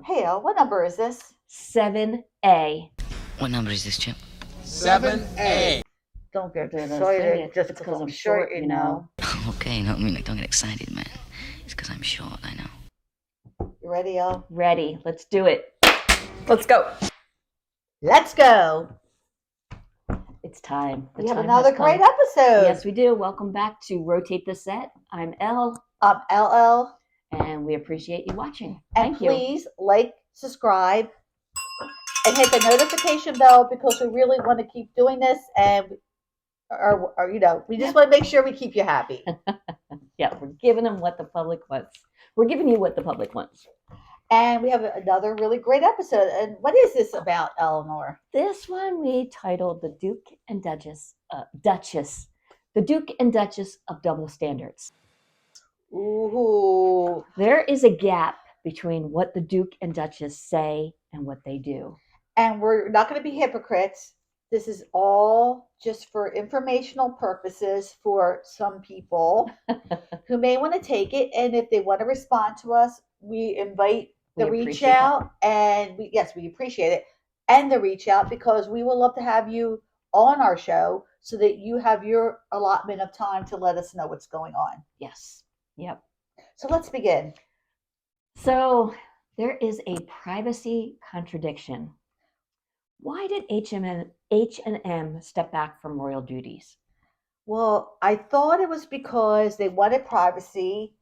Hey, what number is this? 7A. What number is this, Chip? 7A. Don't get It's excited just because I'm short, you know. Okay, no, I mean, like, don't get excited, man. It's because I'm short, I know. You ready, y'all? Ready. Let's do it. Let's go. Let's go. It's time. We have another great episode. Yes, we do. Welcome back to Rotate the Set. I'm Elle. I'm LL. And we appreciate you watching. And Thank you. Please like, subscribe, and hit the notification bell because we really want to keep doing this, and we just want to make sure we keep you happy. Yeah, we're giving them what the public wants. We're giving you what the public wants. And we have another really great episode. And what is this about, Eleanor? This one we titled The Duke and Duchess. The Duke and Duchess of Double Standards. Ooh. There is a gap between what the Duke and Duchess say and what they do. And we're not going to be hypocrites. This is all just for informational purposes for some people who may want to take it. And if they want to respond to us, we invite the reach out. And we appreciate it. And the reach out, because we would love to have you on our show so that you have your allotment of time to let us know what's going on. Yes. Yep. So let's begin. So there is a privacy contradiction. Why did H&M step back from royal duties? Well, I thought it was because they wanted privacy.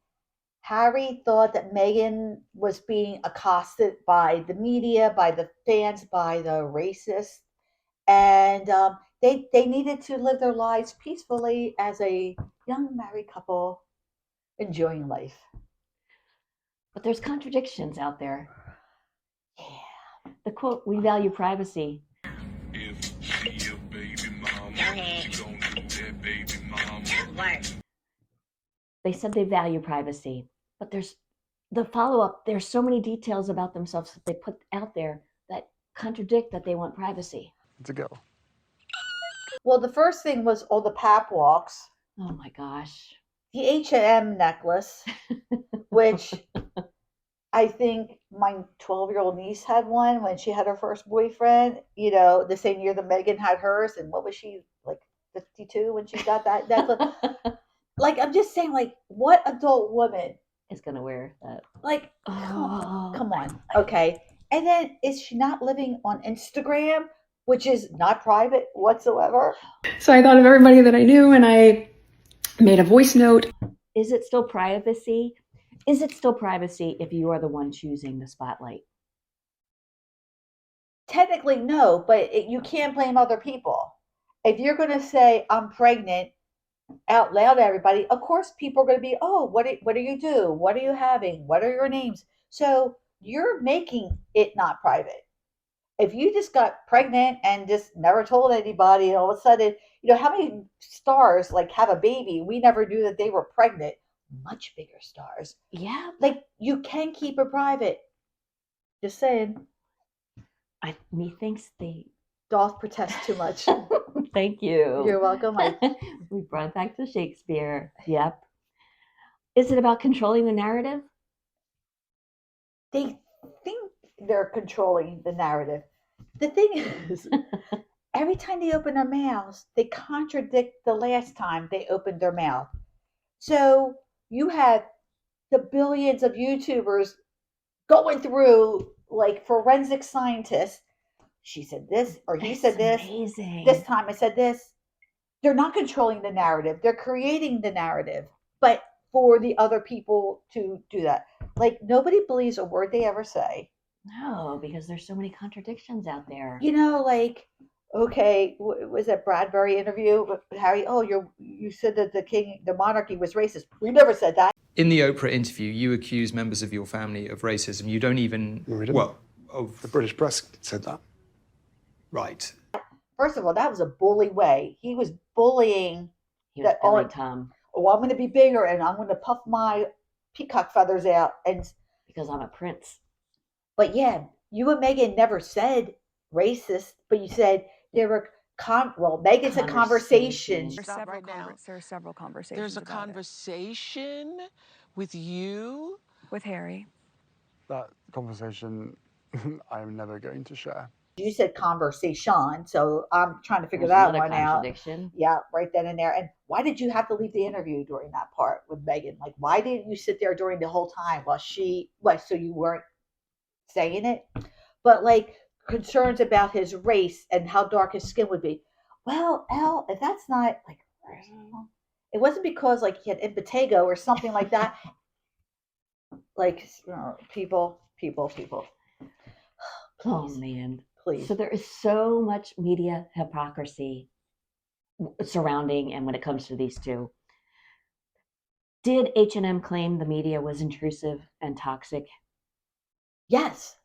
Harry thought that Meghan was being accosted by the media, by the fans, by the racists. And they needed to live their lives peacefully as a young married couple enjoying life. But there's contradictions out there. Yeah. The quote, "We value privacy." If she a baby mama, she gonna do that baby mama. They said they value privacy, but there's the follow-up. There's so many details about themselves that they put out there that contradict that they want privacy. To go. Well, the first thing was all the pap walks. Oh my gosh. The H&M necklace, which I think my 12-year-old niece had one when she had her first boyfriend, the same year that Meghan had hers. And what was she, like 52 when she got that necklace? Like, I'm just saying, like, what adult woman is going to wear that? Like, come on. Okay. And then is she not living on Instagram, which is not private whatsoever? So I thought of everybody that I knew and I made a voice note. Is it still privacy? Is it still privacy if you are the one choosing the spotlight? Technically, no, but you can't blame other people. If you're going to say, I'm pregnant, out loud to everybody, of course people are going to be, oh, what do you do? What are you having? What are your names? So you're making it not private. If you just got pregnant and just never told anybody, and all of a sudden, how many stars like have a baby? We never knew that they were pregnant. Much bigger stars. Yeah. Like, you can keep it private. Just saying. Methinks they doth protest too much. Thank you. You're welcome. We brought it back to Shakespeare. Yep. Is it about controlling the narrative? They think they're controlling the narrative. The thing is, every time they open their mouths, they contradict the last time they opened their mouth. So you have the billions of YouTubers going through like forensic scientists. She said this, or he said this. Amazing. This time I said this. They're not controlling the narrative. They're creating the narrative, but for the other people to do that. Like, nobody believes a word they ever say. No, because there's so many contradictions out there. Like, okay, was that Bradbury interview with Harry? Oh, you said that the monarchy was racist. We never said that. In the Oprah interview, you accuse members of your family of racism. You don't even... The British press said that. Right. First of all, that was a bully way. He was bullying. He was Billy Tom. Oh, I'm going to be bigger and I'm going to puff my peacock feathers out. And because I'm a prince. But yeah, you and Meghan never said racist, but you said there were Meghan's a conversation. There are several conversations. There's a conversation with you? With Harry. that conversation I'm never going to share. You said conversation, so I'm trying to figure There's that another one out. contradiction. Yeah, right then and there. And why did you have to leave the interview during that part with Meghan? Like, why didn't you sit there during the whole time while so you weren't saying it? But like concerns about his race and how dark his skin would be. Well, Elle, if that's not like, it wasn't because like he had impetigo or something like that. Like, people. Oh Please, man. please. So there is so much media hypocrisy surrounding and when it comes to these two. Did H&M claim the media was intrusive and toxic? Yes.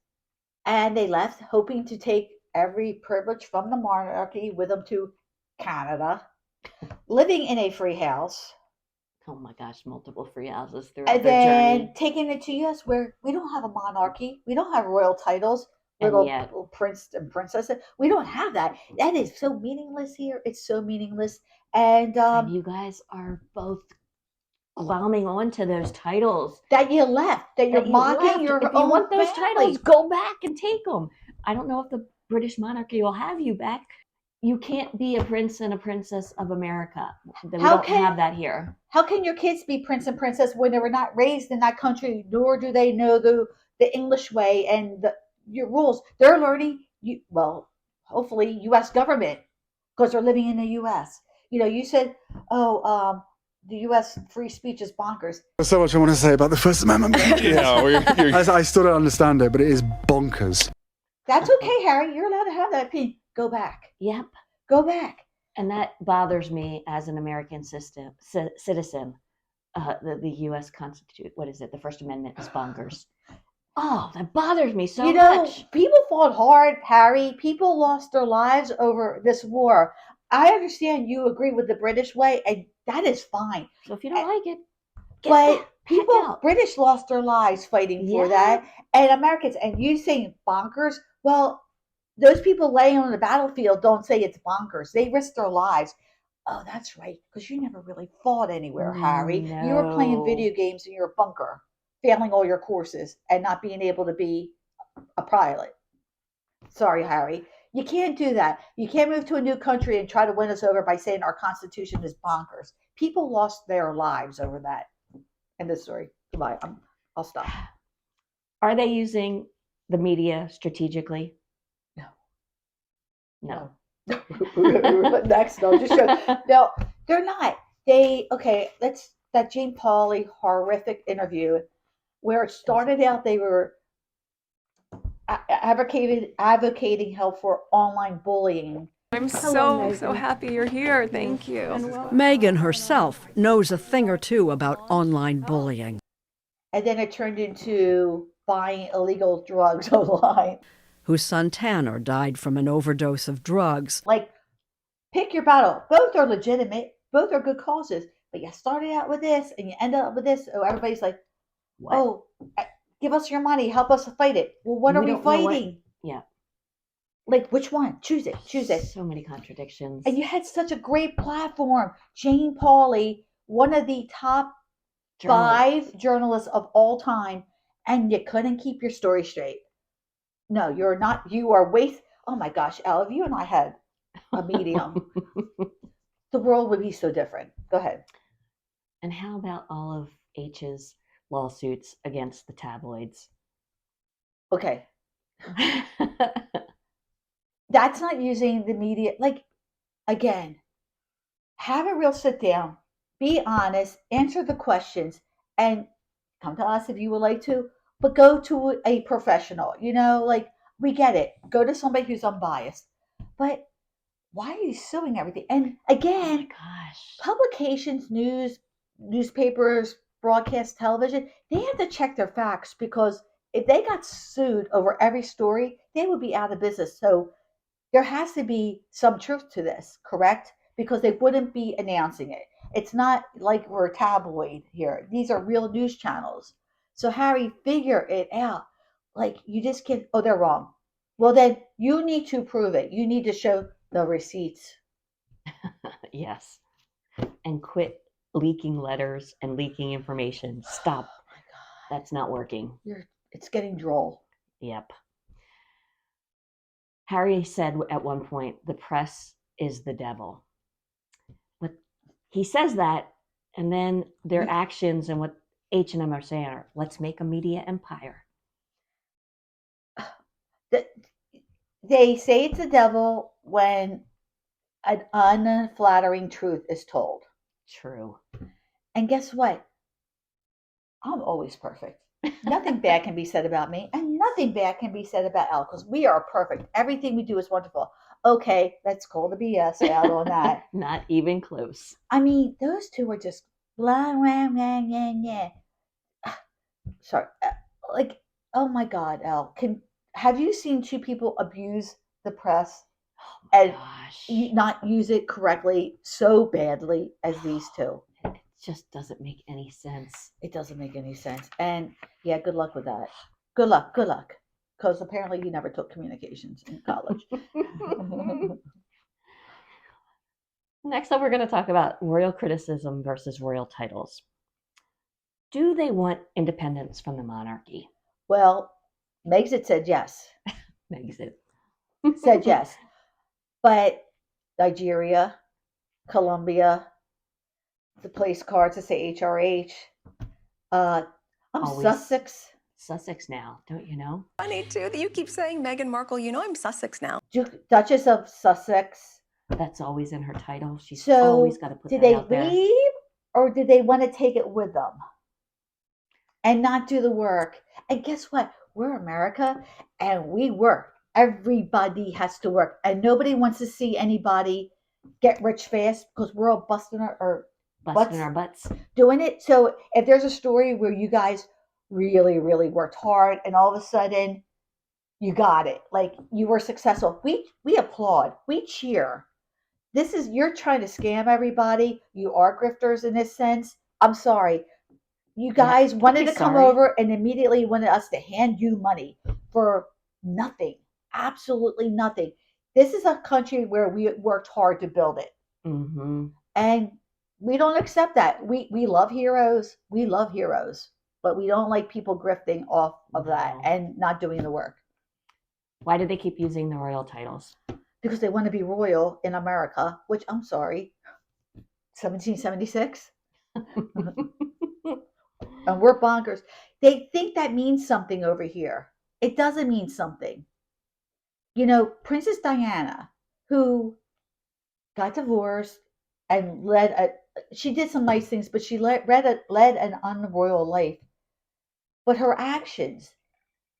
And they left, hoping to take every privilege from the monarchy with them to Canada, living in a free house, Oh my gosh, multiple free houses throughout and their then journey. taking it to us where we don't have a monarchy, we don't have royal titles, And little, yet, little prince and princess. We don't have that. That is so meaningless here. It's so meaningless. And and you guys are both glomming onto those titles. that you left, that you're That you mocking left. your If you own want those family. titles, go back and take them. I don't know if the British monarchy will have you back. You can't be a prince and a princess of America. We How don't can- have that here. How can your kids be prince and princess when they were not raised in that country, nor do they know the English way and your rules? They're learning, hopefully, U.S. government because they're living in the U.S. You said, oh, the U.S. free speech is bonkers. There's so much I want to say about the First Amendment. I still don't understand it, but it is bonkers. That's okay, Harry. You're allowed to have that opinion. Go back. Yep. Go back. And that bothers me as an American citizen. The U.S. Constitution, what is it? The First Amendment is bonkers. Oh, that bothers me so much. People fought hard, Harry. People lost their lives over this war. I understand you agree with the British way, and that is fine. So if you don't like it, But people, people, British lost their lives fighting for that, and Americans, and you saying bonkers, well, those people laying on the battlefield don't say it's bonkers. They risk their lives. Oh, that's right, because you never really fought anywhere, Harry. You were playing video games in your bunker, failing all your courses, and not being able to be a pilot. Sorry, Harry. You can't do that. You can't move to a new country and try to win us over by saying our Constitution is bonkers. People lost their lives over that. End of story. Goodbye. I'll stop. Are they using the media strategically? No. Next, no, just show. No, they're not. That's that Jane Pauley horrific interview where it started out they were advocating help for online bullying. I'm so happy you're here. Thank you. Meghan herself knows a thing or two about online bullying. And then it turned into buying illegal drugs online. Whose son Tanner died from an overdose of drugs. Like, pick your battle. Both are legitimate. Both are good causes. But you started out with this and you end up with this. Oh, everybody's like, What? oh, give us your money. Help us fight it. Well, what are we fighting? Yeah. Like, which one? Choose it. So many contradictions. And you had such a great platform. Jane Pauley, one of the top 5 journalists of all time, and you couldn't keep your story straight. No, you're not. You are waste. Oh my gosh, Elle, if you and I had a medium, the world would be so different. Go ahead. And how about all of H's lawsuits against the tabloids? Okay. That's not using the media. Like, again, have a real sit down, be honest, answer the questions, and come to us if you would like to, but go to a professional. Like, we get it. Go to somebody who's unbiased. But why are you suing everything? And again, publications, newspapers, broadcast television, they have to check their facts, because if they got sued over every story, they would be out of business. So there has to be some truth to this, correct? Because they wouldn't be announcing it. It's not like we're a tabloid here. These are real news channels. So Harry, figure it out. Like, you just can't, oh, they're wrong. Well, then you need to prove it. You need to show the receipts. Yes. And quit leaking letters and leaking information. Stop. Oh my God. That's not working. It's getting droll. Yep. Harry said at one point, the press is the devil. But he says that, and then their actions and what H&M are saying are, let's make a media empire. They say it's the devil when an unflattering truth is told. True. And guess what? I'm always perfect. Nothing bad can be said about me, and nothing bad can be said about Elle, because we are perfect. Everything we do is wonderful. Okay, let's call the BS out on that. Not even close. I mean, those two are just blah, blah, blah, blah, blah. Sorry. Like, oh my God, Elle. Have you seen two people abuse the press and not use it correctly so badly as these two? It just doesn't make any sense. It doesn't make any sense. And yeah, good luck with that. Good luck. Because apparently you never took communications in college. Next up, we're going to talk about royal criticism versus royal titles. Do they want independence from the monarchy? Well, Megxit said yes. Megxit said yes. But Nigeria, Colombia, the place cards that say HRH. I'm Always Sussex. Sussex now, don't you know? Funny too that you keep saying Meghan Markle. You know I'm Sussex now. Duchess of Sussex. That's always in her title. She's so always got to put that out there. Did they leave, or did they want to take it with them and not do the work? And guess what? We're America, and we work. Everybody has to work, and nobody wants to see anybody get rich fast because we're all busting our butts doing it. So if there's a story where you guys really, really worked hard, and all of a sudden you got it, like you were successful, we applaud, we cheer. You're trying to scam everybody. You are grifters in this sense. I'm sorry. You guys wanted to come over and immediately wanted us to hand you money for nothing. Absolutely nothing. This is a country where we worked hard to build it. Mm-hmm. And we don't accept that. We love heroes. We love heroes. But we don't like people grifting off of that and not doing the work. Why do they keep using the royal titles? Because they want to be royal in America, which I'm sorry, 1776? And we're bonkers. They think that means something over here. It doesn't mean something. You know, Princess Diana, who got divorced and she did some nice things, but she led an unroyal life. But her actions,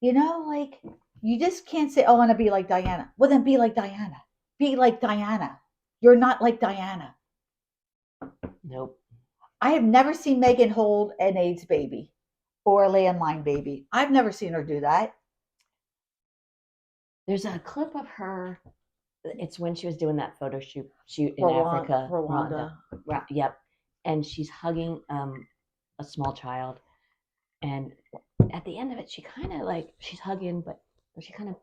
like, you just can't say, oh, I want to be like Diana. Well, then be like Diana. Be like Diana. You're not like Diana. Nope. I have never seen Meghan hold an AIDS baby or a landline baby. I've never seen her do that. There's a clip of her. It's when she was doing that photo shoot in Africa. Rwanda. Yep. And she's hugging a small child. And at the end of it, she kind of she's hugging, but she kind of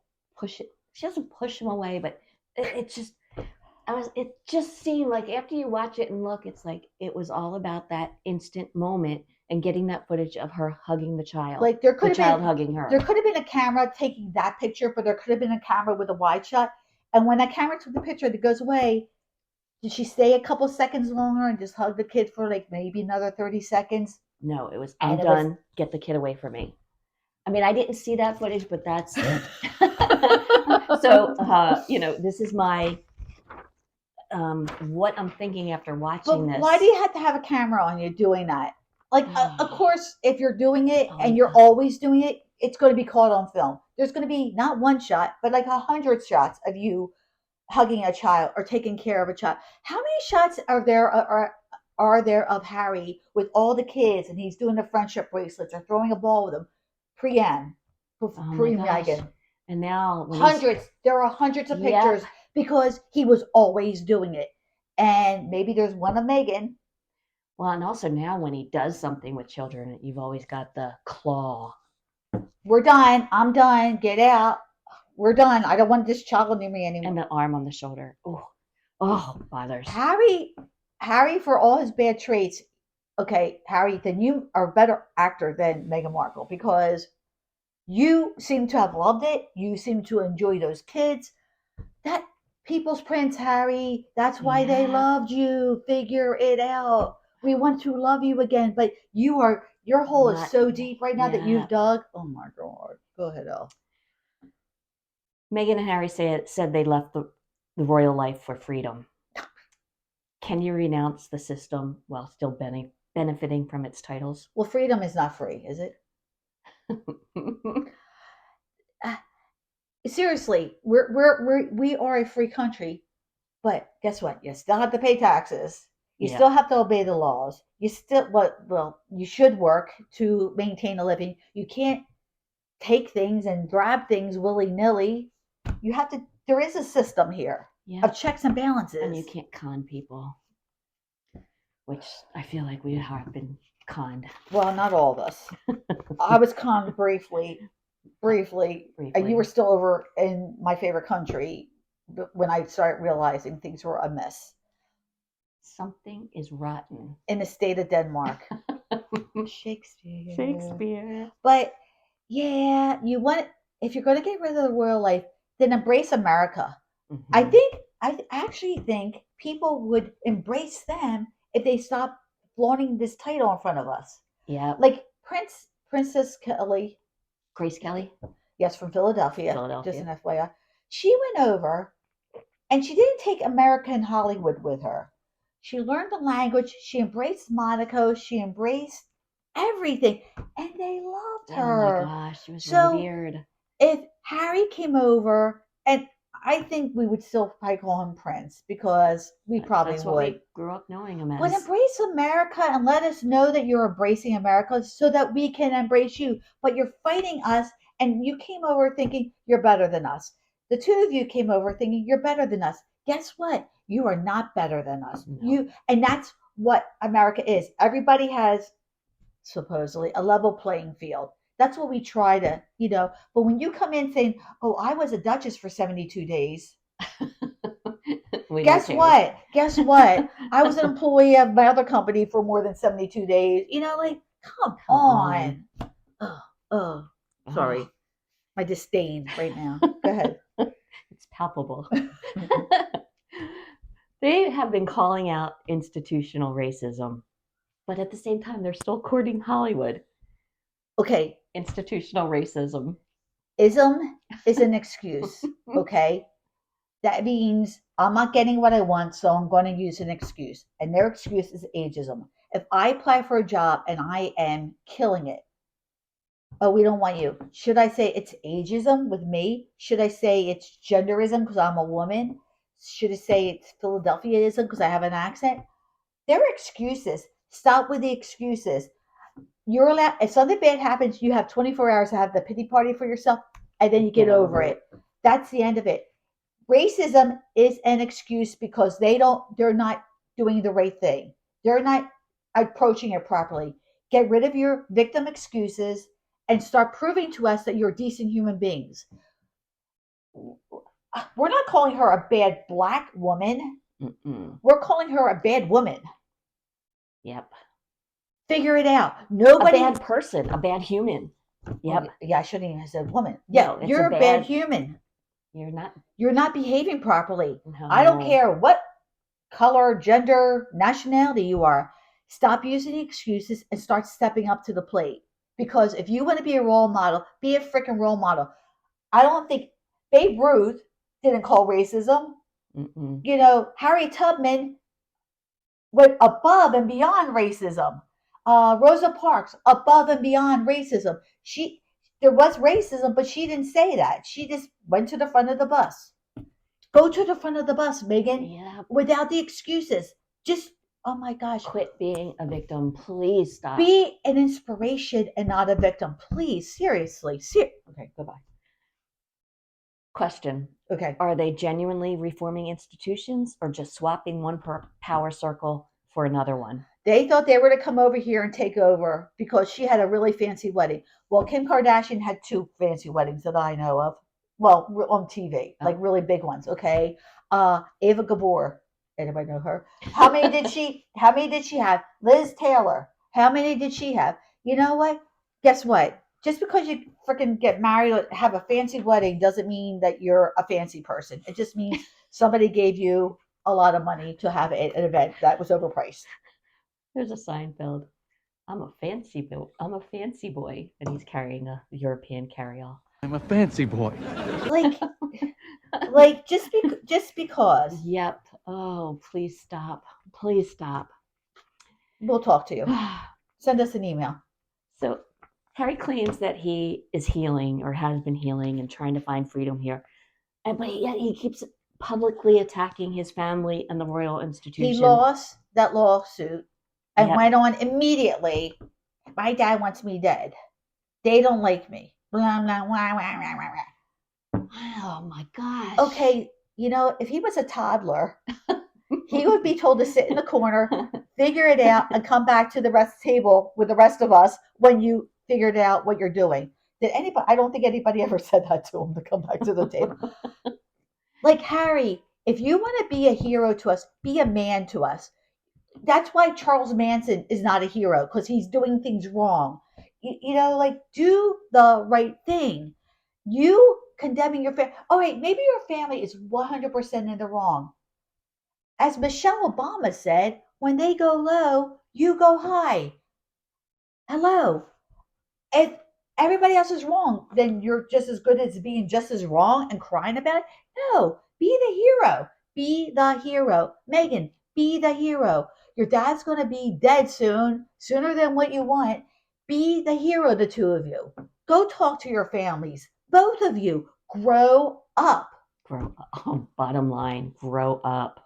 she doesn't push him away, but it just seemed like after you watch it and look, it's like it was all about that instant moment and getting that footage of her hugging the child. Like there could have been hugging her. There could have been a camera taking that picture, but there could have been a camera with a wide shot. And when that camera took the picture that goes away, did she stay a couple seconds longer and just hug the kid for like maybe another 30 seconds? No, it was, I'm done. Get the kid away from me. I mean, I didn't see that footage, but that's so. This is my what I'm thinking after watching this. Why do you have to have a camera on you doing that? Like, of course, if you're doing it and you're always doing it, it's going to be caught on film. There's going to be not one shot, but like 100 shots of you hugging a child or taking care of a child. How many shots are there of Harry with all the kids and he's doing the friendship bracelets or throwing a ball with them? Pre-Meghan. And now hundreds. There are hundreds of pictures because he was always doing it. And maybe there's one of Meghan. Well, and also now when he does something with children, you've always got the claw. We're done. I'm done. Get out. We're done. I don't want this child near me anymore. And the arm on the shoulder. Oh, bothers. Harry, for all his bad traits, okay, Harry, then you are a better actor than Meghan Markle because You seem to have loved it. You seem to enjoy those kids. That people's prince, Harry. That's why they loved you. Figure it out. We want to love you again, but your hole is so deep right now that you've dug. Oh my God. Go ahead, Elle. Meghan and Harry said they left the royal life for freedom. Can you renounce the system while still benefiting from its titles? Well, freedom is not free, is it? Seriously, we are a free country, but guess what? You still have to pay taxes. You still have to obey the laws. You still, well, you should work to maintain a living. You can't take things and grab things willy nilly. You have to. There is a system here of checks and balances, and you can't con people, which I feel like we have been conned. Well, not all of us. I was conned briefly. You were still over in my favorite country when I started realizing things were amiss. Something is rotten in the state of Denmark. Shakespeare. But yeah, if you're going to get rid of the royal life, then embrace America. Mm-hmm. I actually think people would embrace them if they stopped flaunting this title in front of us. Yeah, like Princess Kelly. Grace Kelly? Yes, from Philadelphia. Just an FYI. She went over and she didn't take American Hollywood with her. She learned the language. She embraced Monaco. She embraced everything. And they loved her. Oh my gosh, she was so weird. If Harry came over, and I think we would still probably call him Prince because we probably That's would. What we grew up knowing him as. But embrace America and let us know that you're embracing America so that we can embrace you. But you're fighting us, and you came over thinking you're better than us. The two of you came over thinking you're better than us. Guess what? You are not better than us. No. And that's what America is. Everybody has supposedly a level playing field. That's what we try to, but when you come in saying, oh, I was a Duchess for 72 days. Guess what? I was an employee of my other company for more than 72 days. Come on. Sorry. My disdain right now. Go ahead. It's palpable. They have been calling out institutional racism, but at the same time, they're still courting Hollywood. Okay. Institutional racism. Ism is an excuse, okay? That means I'm not getting what I want, so I'm going to use an excuse. And their excuse is ageism. If I apply for a job and I am killing it, oh, we don't want you. Should I say it's ageism with me? Should I say it's genderism because I'm a woman? Should I say it's Philadelphiaism because I have an accent? They're excuses. Stop with the excuses. You're allowed, if something bad happens, you have 24 hours to have the pity party for yourself, and then you get over it. That's the end of it. Racism is an excuse because they're not doing the right thing. They're not approaching it properly. Get rid of your victim excuses and start proving to us that you're decent human beings. We're not calling her a bad black woman. Mm-mm. We're calling her a bad woman. Yep. Figure it out. Nobody. A bad person, a bad human. Yep. Yeah, I shouldn't even have said woman. Yeah, no, you're a bad human. You're not behaving properly. No. I don't care what color, gender, nationality you are. Stop using excuses and start stepping up to the plate. Because if you want to be a role model, be a freaking role model. I don't think Babe Ruth didn't call racism. Mm-mm. Harry Tubman went above and beyond racism. Rosa Parks, above and beyond racism. There was racism, but she didn't say that. She just went to the front of the bus. Go to the front of the bus, Meghan, without the excuses. Just, oh my gosh. Quit being a victim. Please stop. Be an inspiration and not a victim. Please, seriously. Okay, goodbye. Question. Okay. Are they genuinely reforming institutions or just swapping one power circle for another one? They thought they were to come over here and take over because she had a really fancy wedding. Well, Kim Kardashian had 2 fancy weddings that I know of. Well, on TV, like really big ones. Okay. Ava Gabor. Anybody know her? How many did she have? Liz Taylor. How many did she have? You know what? Guess what? just because you freaking get married or have a fancy wedding doesn't mean that you're a fancy person. It just means somebody gave you a lot of money to have an event that was overpriced. There's a Seinfeld. I'm a fancy boy, and he's carrying a European carryall. I'm a fancy boy. Like just because. Yep. Oh, please stop. Please stop. We'll talk to you. Send us an email. So Harry claims that he is healing or has been healing and trying to find freedom here. But yet he keeps publicly attacking his family and the royal institution. He lost that lawsuit and went on immediately. My dad wants me dead. They don't like me. Blah, blah, blah, blah, blah, blah. Oh my gosh. Okay, if he was a toddler, he would be told to sit in the corner, figure it out, and come back to the rest table with the rest of us when you figured out what you're doing. I don't think anybody ever said that to him, to come back to the table. Like, Harry, if you want to be a hero to us, be a man to us. That's why Charles Manson is not a hero, because he's doing things wrong. Do the right thing. You condemning your family. Oh, wait, maybe your family is 100% in the wrong. As Michelle Obama said, when they go low, you go high. Hello. If everybody else is wrong, then you're just as good as being just as wrong and crying about it. No, be the hero. Be the hero. Meghan, be the hero. Your dad's going to be dead soon, sooner than what you want. Be the hero, the two of you. Go talk to your families. Both of you, grow up. Grow up. Oh, bottom line, grow up.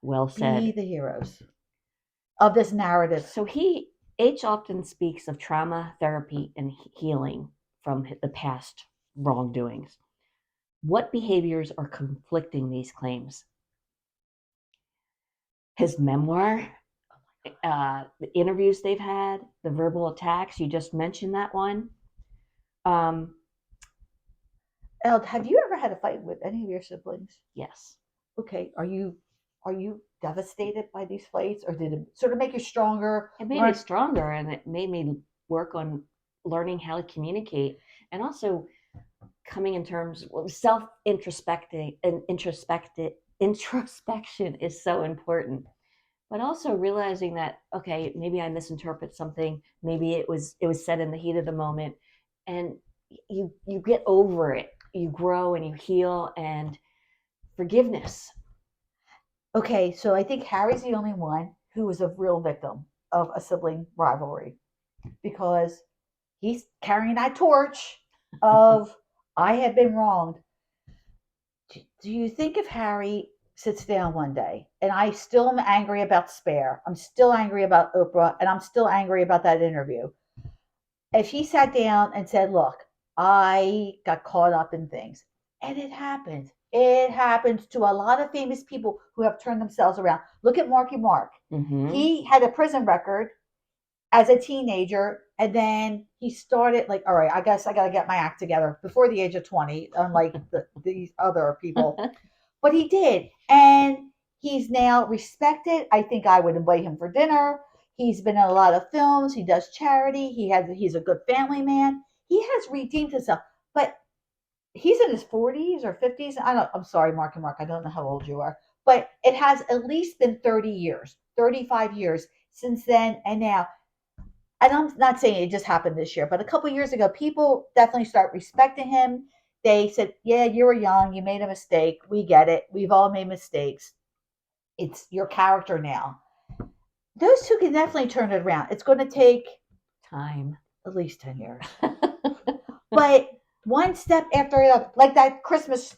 Well said. Be the heroes of this narrative. So H often speaks of trauma, therapy, and healing from the past wrongdoings. What behaviors are conflicting these claims? His memoir, the interviews they've had, the verbal attacks. You just mentioned that one. Elle, have you ever had a fight with any of your siblings? Yes. Okay. Are you devastated by these fights, or did it sort of make you stronger? It made me stronger, and it made me work on learning how to communicate, and also coming in terms with self-introspecting and introspection is so important. But also realizing that, okay, maybe I misinterpret something, maybe it was said in the heat of the moment, and you get over it. You grow and you heal, and forgiveness. Okay, so I think Harry's the only one who is a real victim of a sibling rivalry, because he's carrying that torch of I have been wronged. Do you think if Harry sits down one day, and I still am angry about Spare, I'm still angry about Oprah, and I'm still angry about that interview, if he sat down and said, look, I got caught up in things, and it happens. It happens to a lot of famous people who have turned themselves around. Look at Marky Mark. Mm-hmm. He had a prison record as a teenager, and then he started like, all right, I guess I got to get my act together before the age of 20, unlike these other people. But he did, and he's now respected. I think I would invite him for dinner. He's been in a lot of films. He does charity. He's a good family man. He has redeemed himself, but he's in his 40s or 50s. I'm sorry, Mark and Mark. I don't know how old you are, but it has at least been 30 years, 35 years since then and now. And I'm not saying it just happened this year, but a couple years ago, people definitely start respecting him. They said, yeah, you were young. You made a mistake. We get it. We've all made mistakes. It's your character now. Those two can definitely turn it around. It's going to take time, at least 10 years. But one step after another, like that Christmas,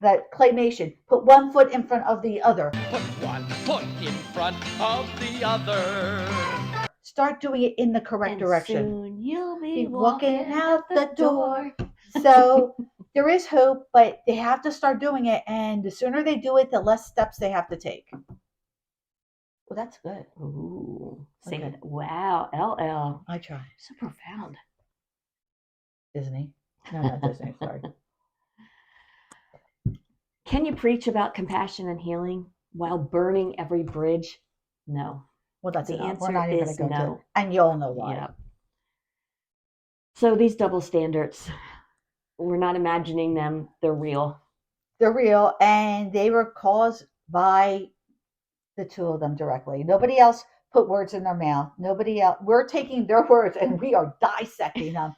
that claymation, put one foot in front of the other. Put one foot in front of the other. Start doing it in the correct direction. Soon you'll be walking out the door. So there is hope, but they have to start doing it. And the sooner they do it, the less steps they have to take. Well, that's good. Ooh, say Okay. that. Wow, LL. I try. So profound. Disney. No, not Disney. Sorry. Can you preach about compassion and healing while burning every bridge? No. Well, that's The enough. We're answer not even is going to go no. to, and you'll know why. Yep. So these double standards, we're not imagining them, they're real. They're real, and they were caused by the two of them directly. Nobody else put words in their mouth. Nobody else. We're taking their words and we are dissecting them,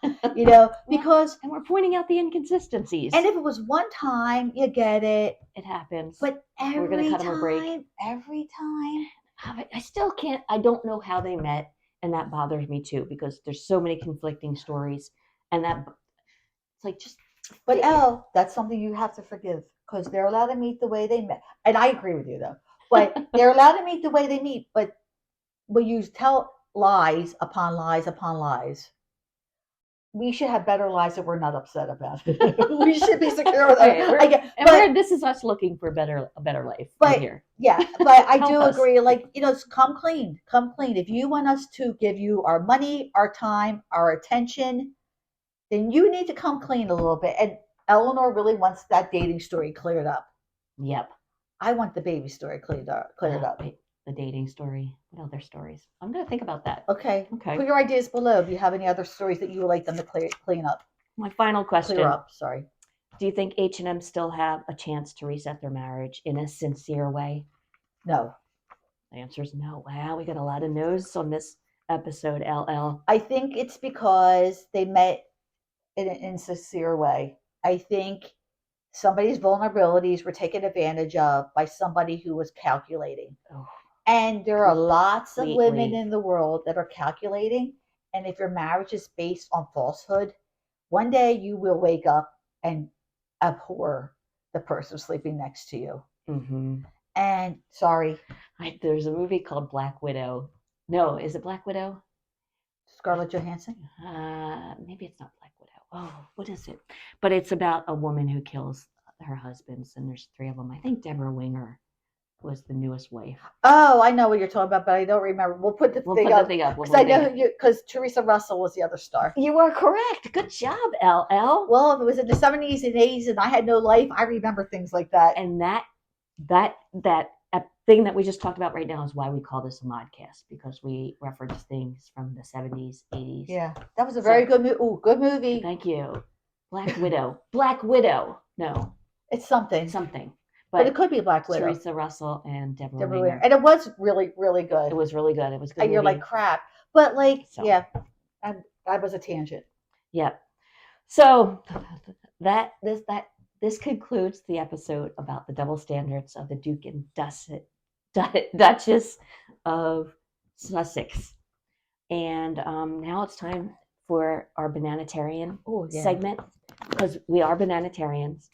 because. And we're pointing out the inconsistencies. And if it was one time, you get it. It happens. But we're going to cut them a break. Every time. I still can't, I don't know how they met. And that bothers me too, because there's so many conflicting stories. And it's like just. But Elle, that's something you have to forgive, because they're allowed to meet the way they met. And I agree with you, though. But they're allowed to meet the way they meet. But when you tell lies upon lies upon lies, we should have better lives that we're not upset about. We should be secure with it. This is us looking for a better life here. Yeah, but I do agree. Come clean. Come clean. If you want us to give you our money, our time, our attention, then you need to come clean a little bit. And Eleanor really wants that dating story cleared up. Yep. I want the baby story cleared up. The dating story. What other stories? I'm going to think about that. Okay. Put your ideas below if you have any other stories that you would like them to clean up. My final question. Clear up, sorry. Do you think H&M still have a chance to reset their marriage in a sincere way? No. The answer is no. Wow, we got a lot of no's on this episode, LL. I think it's because they met in an insincere way. I think somebody's vulnerabilities were taken advantage of by somebody who was calculating. Oh, and there are lots of women in the world that are calculating. And if your marriage is based on falsehood, one day you will wake up and abhor the person sleeping next to you. Mm-hmm. And sorry. There's a movie called Black Widow. No, is it Black Widow? Scarlett Johansson? Maybe it's not Black Widow. Oh, what is it? But it's about a woman who kills her husbands, and there's 3 of them. I think Deborah Winger was the newest wife. Oh, I know what you're talking about, but I don't remember. We'll put the thing up. Because I know because Teresa Russell was the other star. You are correct. Good job, LL. Well, if it was in the 70s and 80s and I had no life, I remember things like that. And that thing that we just talked about right now is why we call this a modcast, because we reference things from the 70s, 80s. Yeah, that was a very good movie. Ooh, good movie. Thank you. Black Widow. Black Widow. No. It's something. Something. But it could be Black Widow. Teresa Russell and Deborah Winger. And it was really, really good. It was really good. It was good. And you're like, crap. But yeah, that was a tangent. Yep. So this concludes the episode about the double standards of the Duke and Duchess of Sussex. And now it's time for our Bananitarian segment, because we are Bananitarians.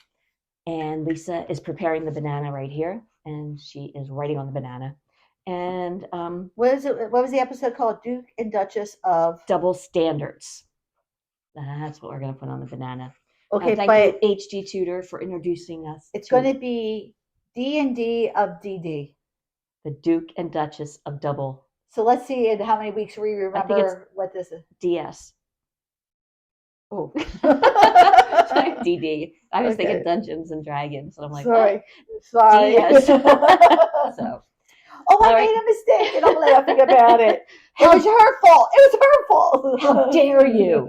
And Lisa is preparing the banana right here, and she is writing on the banana. And what was the episode called? Duke and Duchess of Double Standards. That's what we're going to put on the banana. Okay, thank you, HG Tutor, for introducing us. It's going to be D&D of DD. The Duke and Duchess of Double. So let's see in how many weeks we remember what this is. DS. Oh. DD. I was thinking Dungeons and Dragons, and I'm like, sorry. DS. So. Oh, I made a mistake, and I'm laughing about it. It was her fault. It was her fault. How dare you?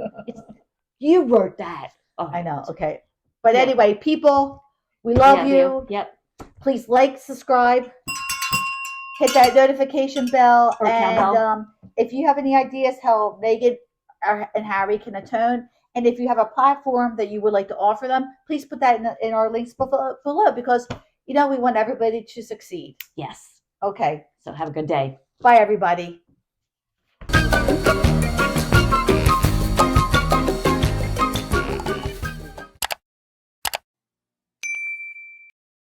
You wrote that. Oh, I know. Okay. But anyway, people, we love you. Yep. Please like, subscribe, hit that notification bell. And if you have any ideas how Meghan and Harry can atone, and if you have a platform that you would like to offer them, please put that in our links below, because, we want everybody to succeed. Yes. Okay. So have a good day. Bye, everybody.